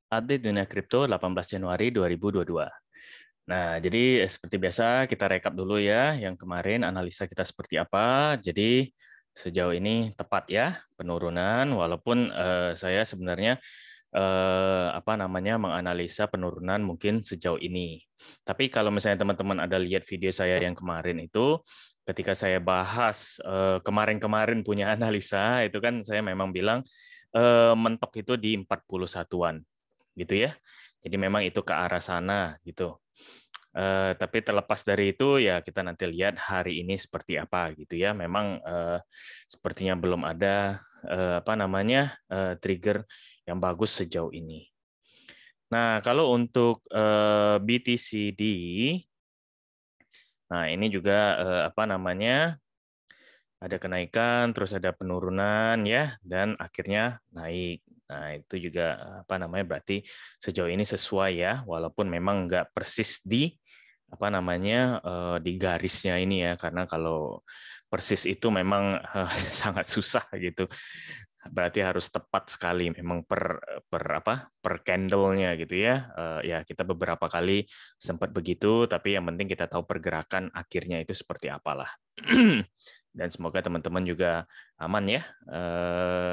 Update dunia kripto 18 Januari 2022. Nah, jadi seperti biasa kita rekap dulu ya yang kemarin analisa kita seperti apa. Jadi sejauh ini tepat ya penurunan walaupun saya sebenarnya menganalisa penurunan mungkin sejauh ini. Tapi kalau misalnya teman-teman ada lihat video saya yang kemarin itu ketika saya bahas kemarin-kemarin punya analisa itu kan saya memang bilang mentok itu di 41-an gitu ya. Jadi memang itu ke arah sana gitu. Tapi terlepas dari itu ya kita nanti lihat hari ini seperti apa gitu ya. Memang sepertinya belum ada trigger yang bagus sejauh ini. Nah, kalau untuk BTCD, nah ini juga ada kenaikan, terus ada penurunan ya, dan akhirnya naik. Nah, itu juga berarti sejauh ini sesuai ya, walaupun memang nggak persis di di garisnya ini ya, karena kalau persis itu memang sangat susah gitu. Berarti harus tepat sekali memang per candle-nya gitu ya. Ya kita beberapa kali sempat begitu, tapi yang penting kita tahu pergerakan akhirnya itu seperti apalah. Dan semoga teman-teman juga aman ya,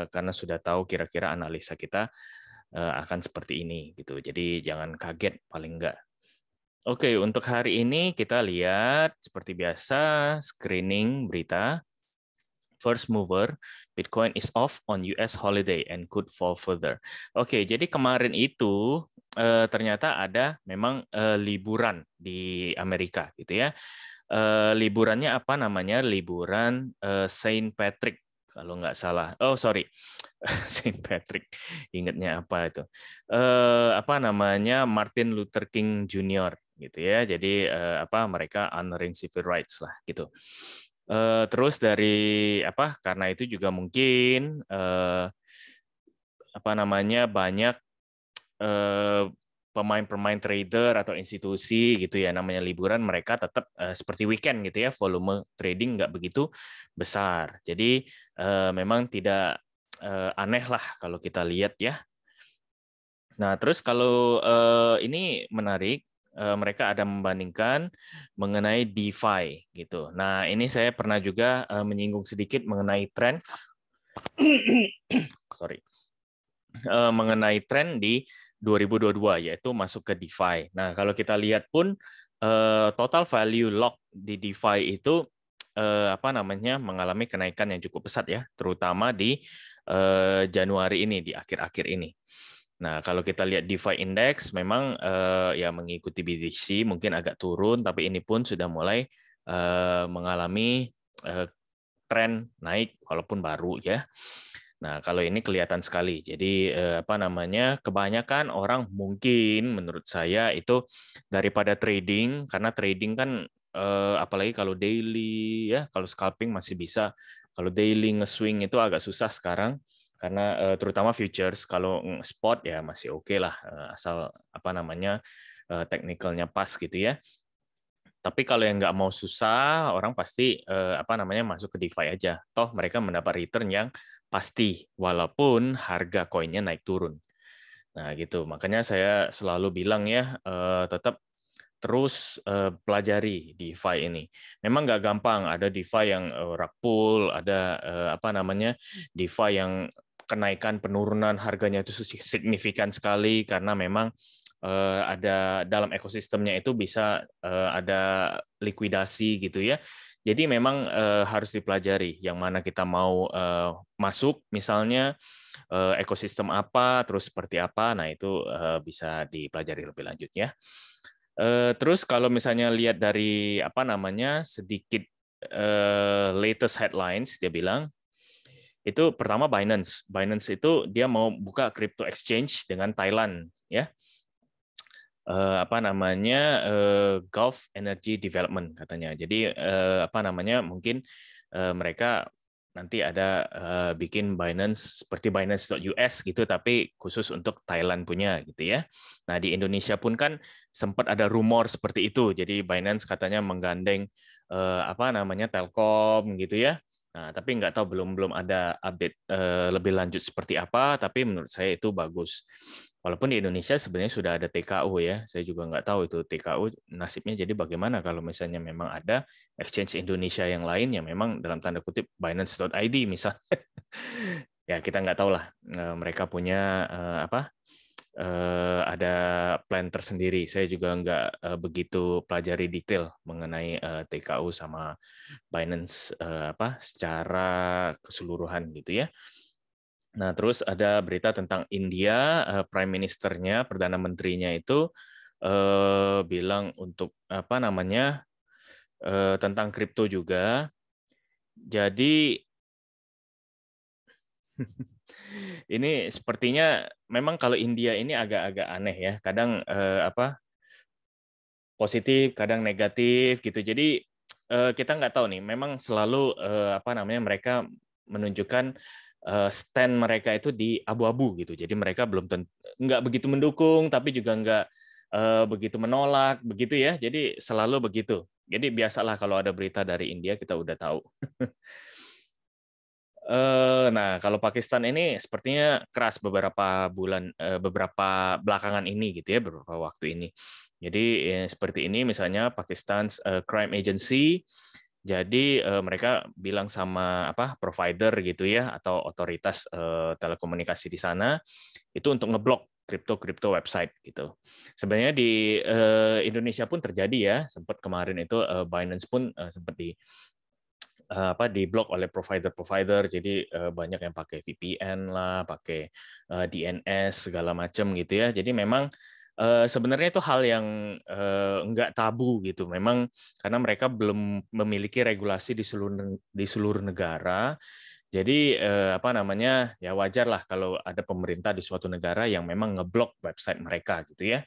karena sudah tahu kira-kira analisa kita akan seperti ini gitu. Jadi jangan kaget paling enggak. Oke, untuk hari ini kita lihat seperti biasa screening berita. First mover, Bitcoin is off on US holiday and could fall further. Oke, jadi kemarin itu ternyata ada memang liburan di Amerika gitu ya. Liburannya apa namanya? Liburan Saint Patrick kalau nggak salah. Oh sorry, Saint Patrick. Ingatnya apa itu? Martin Luther King Jr. gitu ya. Jadi mereka honoring civil rights lah gitu. Terus dari karena itu juga mungkin banyak pemain-pemain trader atau institusi gitu ya, namanya liburan, mereka tetap seperti weekend gitu ya, volume trading nggak begitu besar. Jadi memang tidak aneh lah kalau kita lihat ya. Nah, terus kalau ini menarik, mereka ada membandingkan mengenai DeFi gitu. Nah, ini saya pernah juga menyinggung sedikit mengenai tren, sorry, mengenai tren di 2022 yaitu masuk ke DeFi. Nah, kalau kita lihat pun total value lock di DeFi itu mengalami kenaikan yang cukup pesat ya, terutama di Januari ini, di akhir-akhir ini. Nah, kalau kita lihat DeFi Index memang ya mengikuti BTC mungkin agak turun, tapi ini pun sudah mulai mengalami tren naik walaupun baru ya. Nah, kalau ini kelihatan sekali. Jadi kebanyakan orang mungkin menurut saya itu daripada trading, karena trading kan apalagi kalau daily ya, kalau scalping masih bisa. Kalau daily nge-swing itu agak susah sekarang karena terutama futures. Kalau spot ya masih oke lah, asal technicalnya pas gitu ya. Tapi kalau yang nggak mau susah, orang pasti masuk ke DeFi aja. Toh mereka mendapat return yang pasti, walaupun harga koinnya naik turun. Nah gitu, makanya saya selalu bilang ya, tetap terus pelajari DeFi ini. Memang nggak gampang, ada DeFi yang rug pull, ada DeFi yang kenaikan penurunan harganya itu signifikan sekali karena memang ada dalam ekosistemnya itu bisa ada likuidasi gitu ya. Jadi memang harus dipelajari yang mana kita mau masuk, misalnya ekosistem apa, terus seperti apa. Nah itu bisa dipelajari lebih lanjut ya. Terus kalau misalnya lihat dari sedikit latest headlines, dia bilang itu pertama Binance. Binance itu dia mau buka crypto exchange dengan Thailand ya. Gulf Energy Development katanya. Jadi mungkin mereka nanti ada bikin Binance seperti Binance.us gitu, tapi khusus untuk Thailand punya gitu ya. Nah di Indonesia pun kan sempat ada rumor seperti itu. Jadi Binance katanya menggandeng Telkom gitu ya, Nah, tapi nggak tahu, belum ada update lebih lanjut seperti apa, tapi menurut saya itu bagus. Walaupun di Indonesia sebenarnya sudah ada TKO ya, saya juga nggak tahu itu TKO nasibnya jadi bagaimana kalau misalnya memang ada exchange Indonesia yang lain yang memang dalam tanda kutip Binance.id misalnya. Ya kita nggak tahu lah, mereka punya apa, ada plan tersendiri. Saya juga nggak begitu pelajari detail mengenai TKO sama Binance apa secara keseluruhan gitu ya. Nah, terus ada berita tentang India, Prime Ministernya, Perdana Menterinya itu bilang untuk apa namanya tentang kripto juga. Jadi ini sepertinya memang kalau India ini agak-agak aneh ya. Kadang apa positif, kadang negatif gitu. Jadi kita nggak tahu nih. Memang selalu apa namanya mereka menunjukkan stand mereka itu di abu-abu gitu. Jadi mereka belum nggak begitu mendukung, tapi juga nggak begitu menolak, begitu ya. Jadi selalu begitu. Jadi biasalah kalau ada berita dari India kita udah tahu. Nah, kalau Pakistan ini sepertinya keras beberapa bulan, beberapa belakangan ini gitu ya, beberapa waktu ini. Jadi seperti ini misalnya Pakistan Crime Agency, jadi mereka bilang sama apa provider gitu ya atau otoritas telekomunikasi di sana itu untuk ngeblok kripto website gitu. Sebenarnya di Indonesia pun terjadi ya, sempat kemarin itu Binance pun sempat apa diblok oleh provider-provider, jadi banyak yang pakai VPN lah, pakai DNS segala macam gitu ya. Jadi memang sebenarnya itu hal yang enggak tabu gitu. Memang karena mereka belum memiliki regulasi di seluruh negara. Jadi apa namanya ya wajar lah kalau ada pemerintah di suatu negara yang memang ngeblok website mereka gitu ya.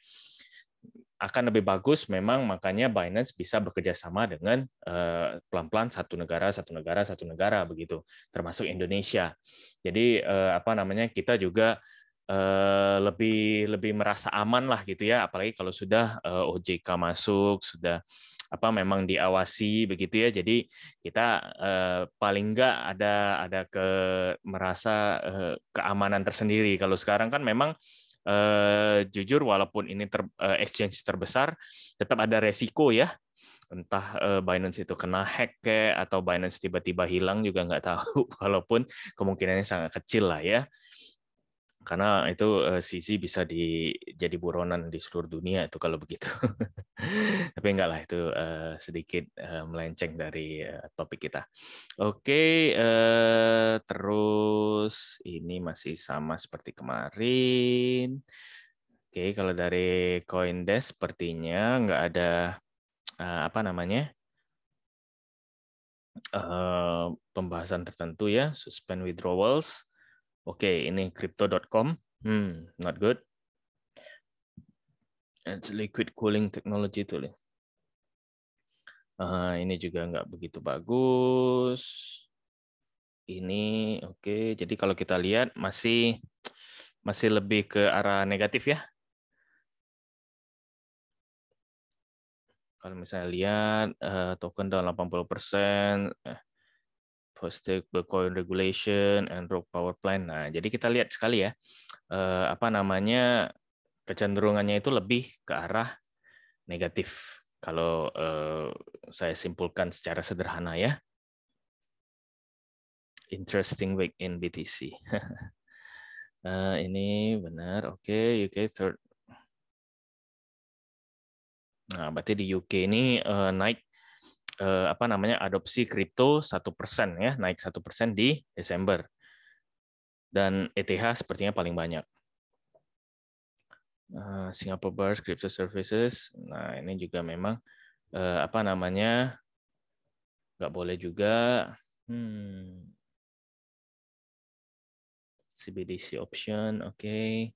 Akan lebih bagus memang makanya Binance bisa bekerja sama dengan pelan-pelan satu negara begitu, termasuk Indonesia. Jadi apa namanya kita juga lebih merasa aman lah gitu ya, apalagi kalau sudah OJK masuk, sudah apa memang diawasi begitu ya. Jadi kita paling enggak ada merasa keamanan tersendiri. Kalau sekarang kan memang jujur walaupun ini exchange terbesar, tetap ada resiko ya. Entah Binance itu kena hack atau Binance tiba-tiba hilang juga nggak tahu. Walaupun kemungkinannya sangat kecil lah ya. Karena itu CZ bisa jadi buronan di seluruh dunia itu kalau begitu. Tapi enggak lah itu sedikit melenceng dari topik kita. Oke, terus ini masih sama seperti kemarin. Oke, kalau dari CoinDesk sepertinya nggak ada apa namanya pembahasan tertentu ya, suspend withdrawals. Oke, ini crypto.com, not good. It's liquid cooling technology tool. Ini juga nggak begitu bagus. Ini oke. Jadi kalau kita lihat masih lebih ke arah negatif ya. Kalau misalnya lihat token down 80%, stable coin regulation and rogue power plant. Nah, jadi kita lihat sekali ya apa namanya kecenderungannya itu lebih ke arah negatif. Kalau saya simpulkan secara sederhana ya. Interesting week in BTC. Ini benar, oke, UK third. Nah, berarti di UK ini naik apa namanya adopsi kripto 1% ya, naik 1% di Desember. Dan ETH sepertinya paling banyak. Singapore Bars Crypto Services. Nah, ini juga memang apa namanya nggak boleh juga. CBDC option, oke.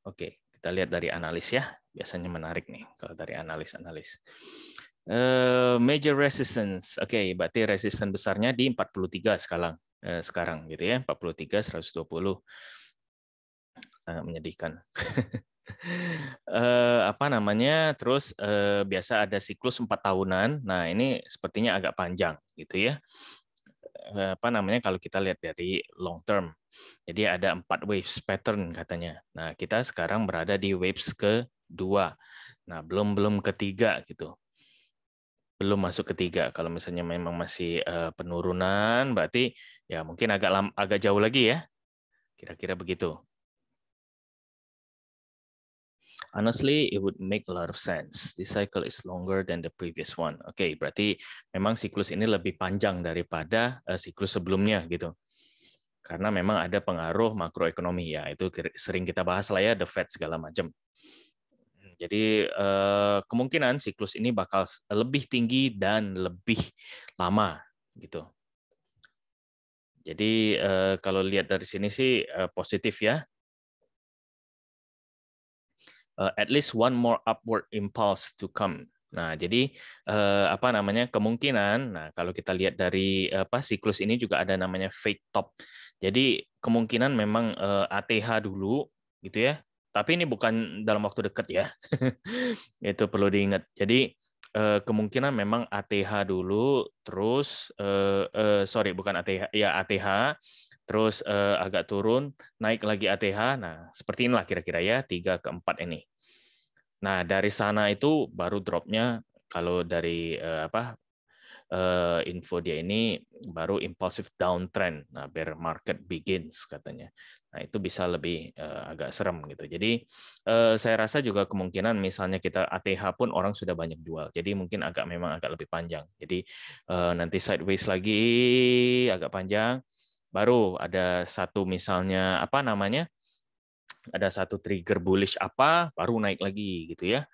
Oke, kita lihat dari analis ya. Biasanya menarik nih kalau dari analis-analis. Major resistance, oke, berarti resistance besarnya di 43 sekarang gitu ya, 43 120. Sangat menyedihkan. Apa namanya? Terus biasa ada siklus 4 tahunan. Nah, ini sepertinya agak panjang gitu ya. Apa namanya kalau kita lihat dari long term. Jadi ada 4 waves pattern katanya. Nah, kita sekarang berada di waves kedua. Nah, belum belum ketiga gitu. Belum masuk ketiga. Kalau misalnya memang masih penurunan, berarti ya mungkin agak jauh lagi ya. Kira-kira begitu. Honestly, it would make a lot of sense. This cycle is longer than the previous one. Oke, berarti memang siklus ini lebih panjang daripada siklus sebelumnya gitu. Karena memang ada pengaruh makroekonomi ya, itu sering kita bahas lah ya, the Fed segala macam. Jadi kemungkinan siklus ini bakal lebih tinggi dan lebih lama gitu. Jadi kalau lihat dari sini sih positif ya. At least one more upward impulse to come. Nah, jadi apa namanya kemungkinan. Nah, kalau kita lihat dari siklus ini juga ada namanya fake top. Jadi kemungkinan memang ATH dulu, gitu ya. Tapi ini bukan dalam waktu dekat ya. Itu perlu diingat. Jadi kemungkinan memang ATH dulu, terus sorry bukan ATH, ya ATH, terus agak turun, naik lagi ATH. Nah, seperti inilah kira-kira ya 3 ke 4 ini. Nah, dari sana itu baru dropnya kalau dari info dia ini baru impulsive downtrend. Nah, bear market begins katanya. Nah, itu bisa lebih agak serem gitu. Jadi saya rasa juga kemungkinan misalnya kita ATH pun orang sudah banyak jual. Jadi mungkin memang agak lebih panjang. Jadi nanti sideways lagi agak panjang. Baru ada satu misalnya apa namanya? Ada satu trigger bullish apa baru naik lagi gitu ya.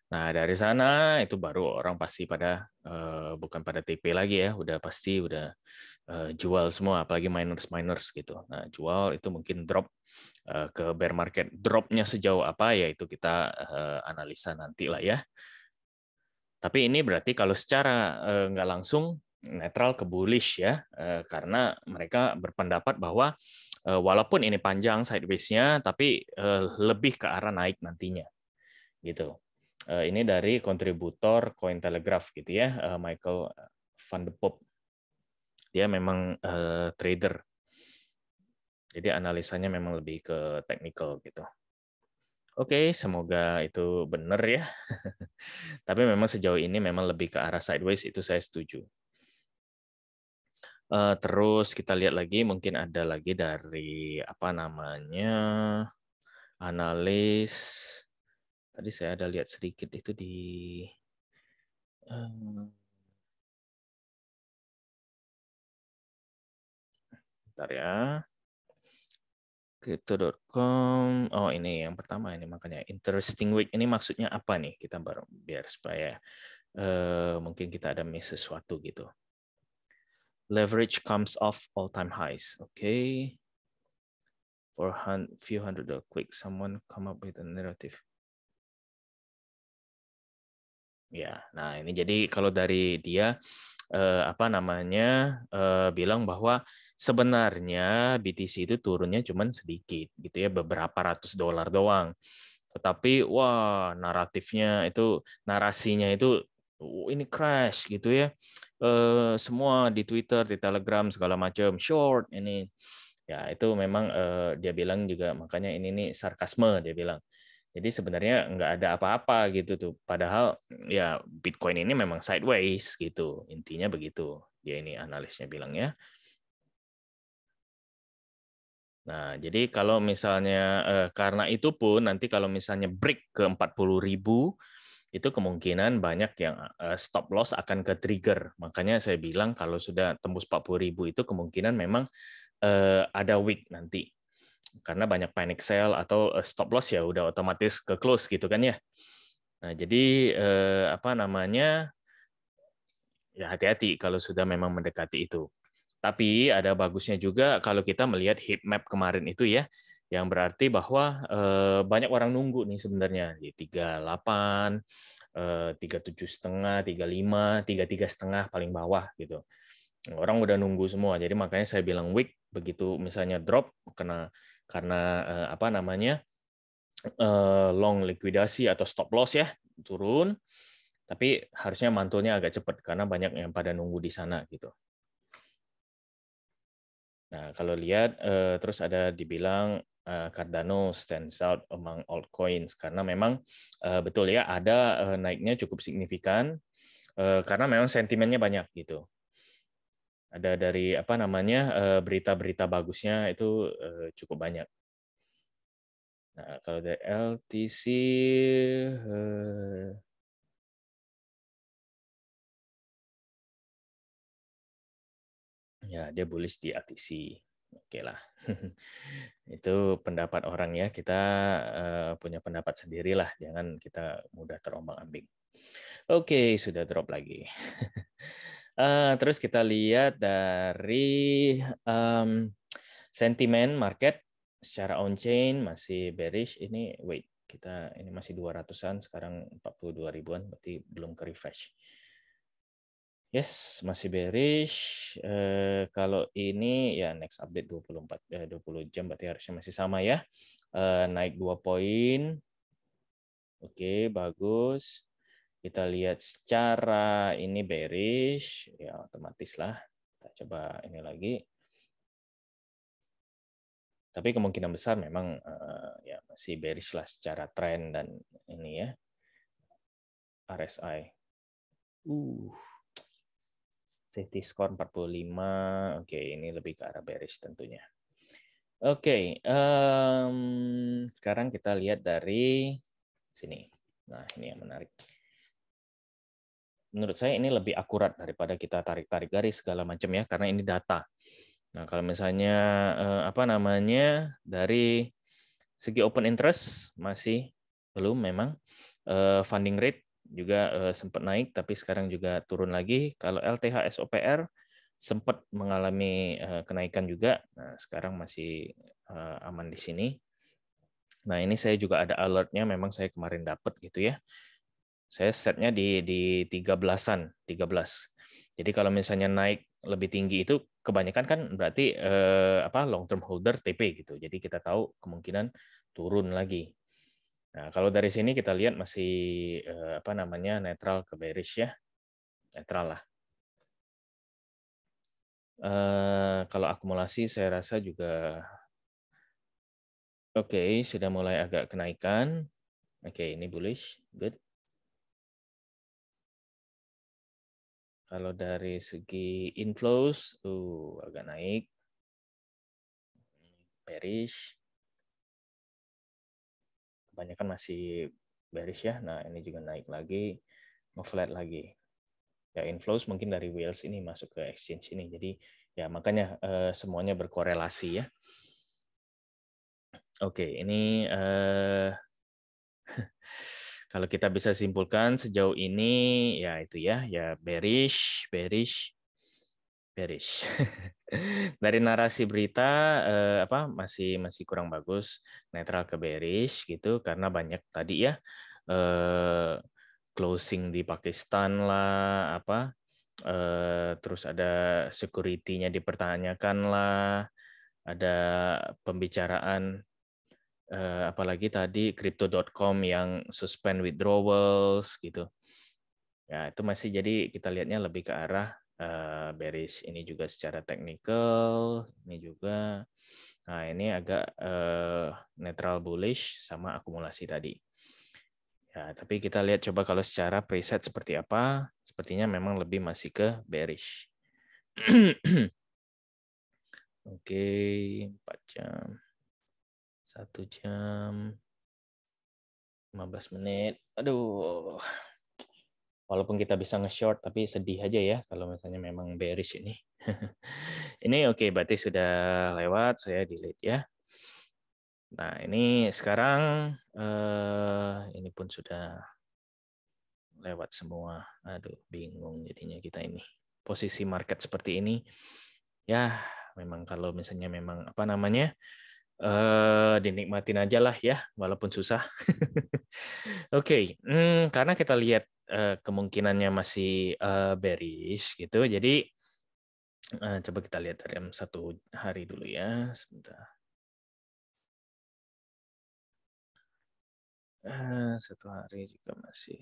Nah, dari sana itu baru orang pasti pada bukan pada TP lagi ya, udah pasti udah jual semua, apalagi miners gitu. Nah, jual itu mungkin drop ke bear market. Dropnya sejauh apa ya itu kita analisa nanti lah ya. Tapi ini berarti kalau secara nggak langsung netral ke bullish ya, karena mereka berpendapat bahwa walaupun ini panjang sideways-nya, tapi lebih ke arah naik nantinya gitu. Ini dari kontributor Cointelegraph gitu ya, Michael van de Popp. Dia memang trader. Jadi analisanya memang lebih ke technical gitu. Oke, semoga itu benar ya. Tapi memang sejauh ini memang lebih ke arah sideways, itu saya setuju. Terus kita lihat lagi, mungkin ada lagi dari apa namanya analis. Tadi saya ada lihat sedikit itu di bentar ya. Crypto.com. Oh, ini yang pertama ini makanya interesting week ini maksudnya apa nih? Kita baru biar supaya mungkin kita ada miss sesuatu gitu. Leverage comes off all-time highs. Okay. For few hundred quick, someone come up with a narrative. Ya, nah ini jadi kalau dari dia apa namanya bilang bahwa sebenarnya BTC itu turunnya cuma sedikit gitu ya, beberapa ratus dolar doang. Tetapi wah naratifnya itu narasinya itu ini crash gitu ya. Semua di Twitter, di Telegram segala macam short ini. Ya itu memang dia bilang juga makanya ini nih sarkasme dia bilang. Jadi sebenarnya nggak ada apa-apa gitu tuh. Padahal ya Bitcoin ini memang sideways gitu. Intinya begitu. Dia ini analisnya bilang ya. Nah, jadi kalau misalnya karena itu pun nanti kalau misalnya break ke 40.000 itu kemungkinan banyak yang stop loss akan ke trigger. Makanya saya bilang kalau sudah tembus 40.000 itu kemungkinan memang ada week nanti. Karena banyak panic sell atau stop loss ya udah otomatis ke close gitu kan ya. Nah, jadi apa namanya? Ya hati-hati kalau sudah memang mendekati itu. Tapi ada bagusnya juga kalau kita melihat heat map kemarin itu ya, yang berarti bahwa banyak orang nunggu nih sebenarnya di 38, 37,5, 35, 33,5 paling bawah gitu. Orang udah nunggu semua. Jadi makanya saya bilang weak begitu misalnya drop karena apa namanya long likuidasi atau stop loss ya, turun. Tapi harusnya mantulnya agak cepat karena banyak yang pada nunggu di sana gitu. Nah, kalau lihat terus ada dibilang Cardano stands out among altcoins karena memang betul ya ada naiknya cukup signifikan karena memang sentimennya banyak gitu. Ada dari apa namanya berita-berita bagusnya itu cukup banyak. Nah, kalau dari LTC ya dia bullish di ATC. Oke lah. Itu pendapat orang ya. Kita punya pendapat sendiri lah. Jangan kita mudah terombang-ambing. Oke, sudah drop lagi. Terus kita lihat dari sentimen market secara on-chain masih bearish. Ini wait, kita ini masih 200-an, sekarang 42 ribuan, berarti belum ke refresh. Yes, masih bearish. Kalau ini ya next update 20 jam berarti harusnya masih sama ya. Naik 2 poin. Oke, bagus. Kita lihat secara ini bearish, ya otomatis lah. Kita coba ini lagi. Tapi kemungkinan besar memang ya masih bearish lah secara tren dan ini ya. RSI. Safety score 45. Oke, ini lebih ke arah bearish tentunya. Oke, sekarang kita lihat dari sini. Nah, ini yang menarik. Menurut saya ini lebih akurat daripada kita tarik-tarik garis segala macam ya, karena ini data. Nah, kalau misalnya apa namanya dari segi open interest masih belum memang funding rate juga sempat naik tapi sekarang juga turun lagi. Kalau LTH SOPR sempat mengalami kenaikan juga. Nah, sekarang masih aman di sini. Nah, ini saya juga ada alertnya memang saya kemarin dapat gitu ya. Saya setnya di 13-an, 13. Jadi kalau misalnya naik lebih tinggi itu kebanyakan kan berarti apa long term holder TP gitu. Jadi kita tahu kemungkinan turun lagi. Nah, kalau dari sini kita lihat masih apa namanya netral ke bearish ya. Netral lah. Kalau akumulasi saya rasa juga oke, sudah mulai agak kenaikan. Oke, ini bullish, good. Kalau dari segi inflows, agak naik. Bearish. Kebanyakan masih bearish ya. Nah, ini juga naik lagi, nge-flat lagi. Ya, inflows mungkin dari whales ini masuk ke exchange ini. Jadi ya makanya semuanya berkorelasi ya. Oke, ini kalau kita bisa simpulkan sejauh ini ya itu ya, ya bearish, bearish, bearish. Dari narasi berita apa masih kurang bagus, netral ke bearish gitu karena banyak tadi ya closing di Pakistan lah apa terus ada security-nya dipertanyakan lah, ada pembicaraan apalagi tadi crypto.com yang suspend withdrawals gitu. Ya, itu masih jadi kita lihatnya lebih ke arah bearish. Ini juga secara technical, ini juga. Nah, ini agak netral bullish sama akumulasi tadi. Ya, tapi kita lihat coba kalau secara preset seperti apa. Sepertinya memang lebih masih ke bearish. Oke, 4 jam. 1 jam. 15 menit. Aduh. Walaupun kita bisa nge-short, tapi sedih aja ya kalau misalnya memang bearish ini. Ini oke, berarti sudah lewat, saya delete ya. Nah, ini sekarang ini pun sudah lewat semua. Aduh, bingung jadinya kita ini. Posisi market seperti ini, ya memang kalau misalnya memang apa namanya, dinikmatin aja lah ya, walaupun susah. Oke, karena kita lihat kemungkinannya masih bearish gitu, jadi coba kita lihat dalam 1 hari dulu ya, sebentar. 1 hari juga masih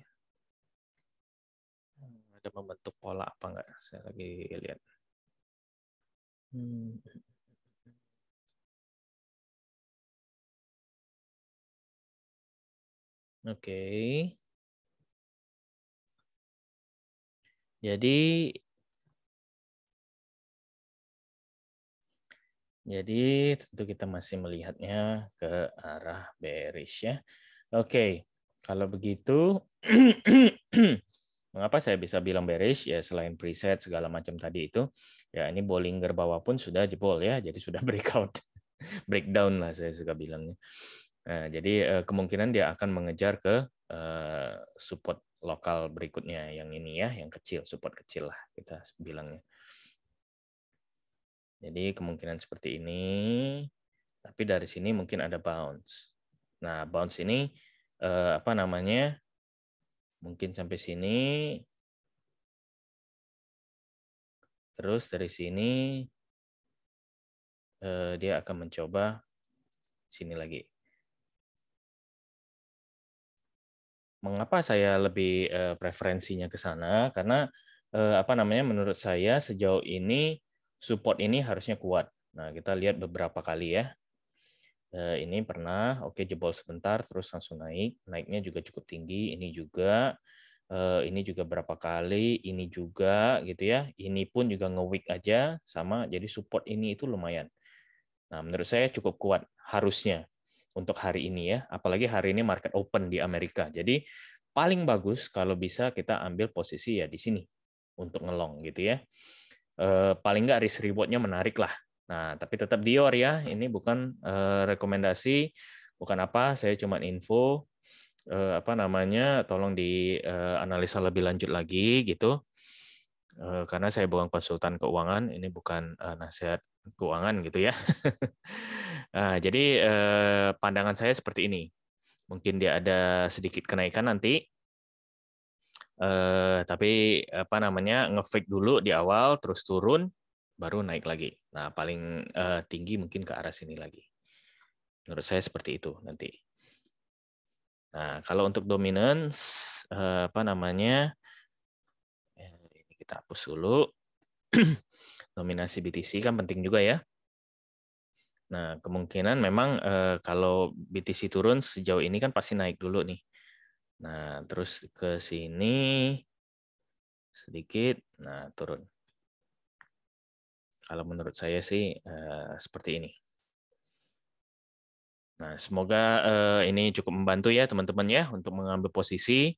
ada membentuk pola apa enggak? Saya lagi lihat. Oke. Jadi tentu kita masih melihatnya ke arah bearish ya. Oke, kalau begitu mengapa saya bisa bilang bearish ya, selain preset segala macam tadi itu, ya ini Bollinger bawah pun sudah jebol ya, jadi sudah breakout, breakdown lah saya suka bilangnya. Nah, jadi kemungkinan dia akan mengejar ke support lokal berikutnya yang ini ya, yang kecil, support kecil lah kita bilangnya. Jadi kemungkinan seperti ini, tapi dari sini mungkin ada bounce. Nah, bounce ini apa namanya? Mungkin sampai sini, terus dari sini dia akan mencoba sini lagi. Mengapa saya lebih preferensinya ke sana? Karena apa namanya? Menurut saya sejauh ini support ini harusnya kuat. Nah, kita lihat beberapa kali ya. Ini pernah oke jebol sebentar terus langsung naik, naiknya juga cukup tinggi, ini juga berapa kali, ini juga gitu ya, ini pun juga nge-weak aja sama, jadi support ini itu lumayan. Nah, menurut saya cukup kuat harusnya untuk hari ini ya, apalagi hari ini market open di Amerika. Jadi paling bagus kalau bisa kita ambil posisi ya di sini untuk ngelong gitu ya. Paling nggak risk reward-nya menarik lah. Nah, tapi tetap Dior ya, ini bukan rekomendasi, bukan apa, saya cuma info, apa namanya, tolong dianalisa lebih lanjut lagi gitu, karena saya bukan konsultan keuangan, ini bukan nasihat keuangan gitu ya. Nah, jadi pandangan saya seperti ini, mungkin dia ada sedikit kenaikan nanti, tapi apa namanya nge-fake dulu di awal, terus turun, baru naik lagi. Nah, paling tinggi mungkin ke arah sini lagi. Menurut saya seperti itu nanti. Nah, kalau untuk dominance, apa namanya, ini kita hapus dulu. Dominasi BTC kan penting juga ya. Nah, kemungkinan memang kalau BTC turun sejauh ini kan pasti naik dulu nih. Nah, terus ke sini sedikit, nah turun. Kalau menurut saya sih seperti ini. Nah, semoga ini cukup membantu ya teman-teman ya untuk mengambil posisi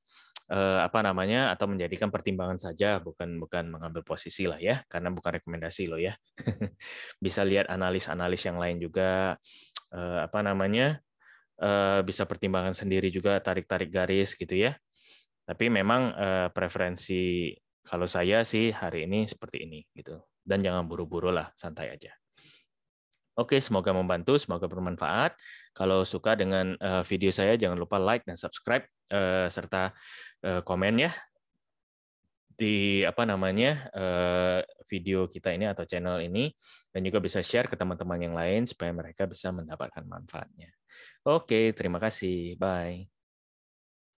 apa namanya atau menjadikan pertimbangan saja, bukan mengambil posisi lah ya, karena bukan rekomendasi loh ya. Bisa lihat analis-analis yang lain juga apa namanya bisa pertimbangan sendiri juga, tarik-tarik garis gitu ya. Tapi memang preferensi kalau saya sih hari ini seperti ini gitu. Dan jangan buru-buru lah, santai aja. Oke, semoga membantu, semoga bermanfaat. Kalau suka dengan video saya, jangan lupa like dan subscribe serta komen ya di apa namanya video kita ini atau channel ini, dan juga bisa share ke teman-teman yang lain supaya mereka bisa mendapatkan manfaatnya. Oke, terima kasih. Bye.